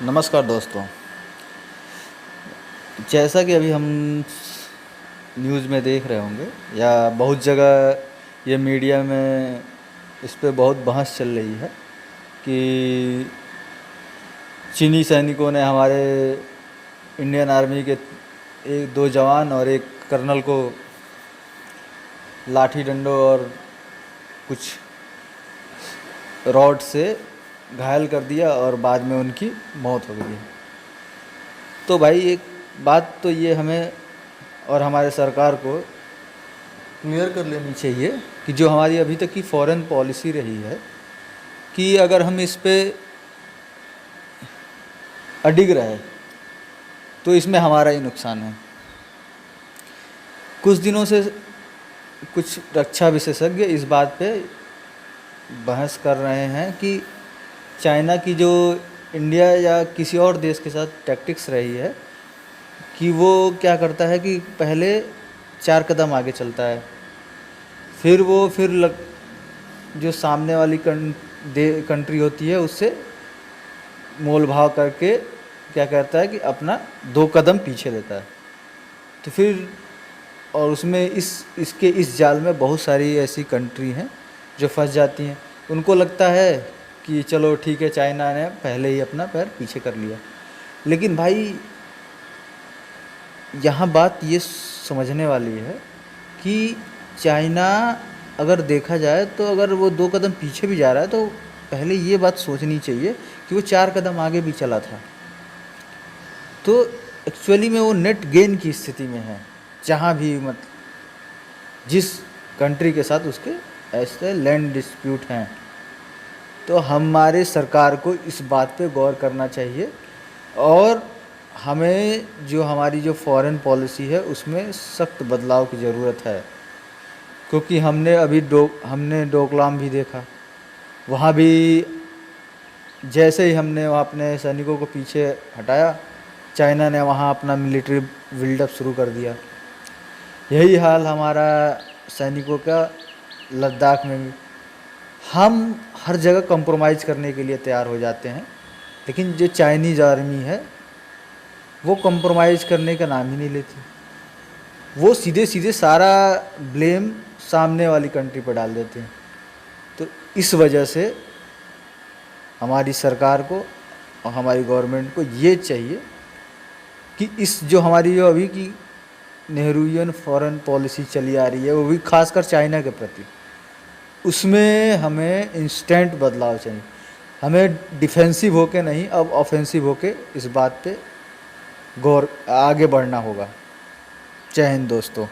नमस्कार दोस्तों। जैसा कि अभी हम न्यूज़ में देख रहे होंगे या बहुत जगह ये मीडिया में इस पे बहुत बहस चल रही है कि चीनी सैनिकों ने हमारे इंडियन आर्मी के एक दो जवान और एक कर्नल को लाठी डंडों और कुछ रॉड से घायल कर दिया और बाद में उनकी मौत हो गई। तो भाई एक बात तो ये हमें और हमारे सरकार को क्लियर कर लेनी चाहिए कि जो हमारी अभी तक की फॉरेन पॉलिसी रही है कि अगर हम इस पे अडिग रहे तो इसमें हमारा ही नुकसान है। कुछ दिनों से कुछ रक्षा विशेषज्ञ इस बात पे बहस कर रहे हैं कि चाइना की जो इंडिया या किसी और देश के साथ टैक्टिक्स रही है कि वो क्या करता है कि पहले 4 कदम आगे चलता है, फिर जो सामने वाली कंट्री होती है उससे मोल भाव करके क्या करता है कि अपना 2 कदम पीछे लेता है। तो फिर और उसमें इसके इस जाल में बहुत सारी ऐसी कंट्री हैं जो फंस जाती हैं। उनको लगता है कि चलो ठीक है, चाइना ने पहले ही अपना पैर पीछे कर लिया। लेकिन भाई यहाँ बात ये समझने वाली है कि चाइना अगर देखा जाए तो अगर वो 2 कदम पीछे भी जा रहा है तो पहले ये बात सोचनी चाहिए कि वो 4 कदम आगे भी चला था। तो एक्चुअली में वो नेट गेन की स्थिति में है जहाँ भी जिस कंट्री के साथ उसके ऐसे लैंड डिस्प्यूट हैं। तो हमारे सरकार को इस बात पे गौर करना चाहिए और हमें जो हमारी जो फॉरेन पॉलिसी है उसमें सख्त बदलाव की ज़रूरत है। क्योंकि हमने डोकलाम भी देखा, वहाँ भी जैसे ही हमने वहाँ अपने सैनिकों को पीछे हटाया, चाइना ने वहाँ अपना मिलिट्री बिल्डअप शुरू कर दिया। यही हाल हमारा सैनिकों का लद्दाख में भी। हम हर जगह कंप्रोमाइज़ करने के लिए तैयार हो जाते हैं, लेकिन जो चाइनीज़ आर्मी है वो कंप्रोमाइज़ करने का नाम ही नहीं लेती। वो सीधे सीधे सारा ब्लेम सामने वाली कंट्री पर डाल देते हैं। तो इस वजह से हमारी सरकार को और हमारी गवर्नमेंट को ये चाहिए कि इस जो हमारी जो अभी की नेहरूवियन फॉरेन पॉलिसी चली आ रही है, वो भी खासकर चाइना के प्रति, उसमें हमें इंस्टेंट बदलाव चाहिए। हमें डिफेंसिव होके नहीं, अब ऑफेंसिव होके इस बात पे गौर आगे बढ़ना होगा। जय हिंद दोस्तों।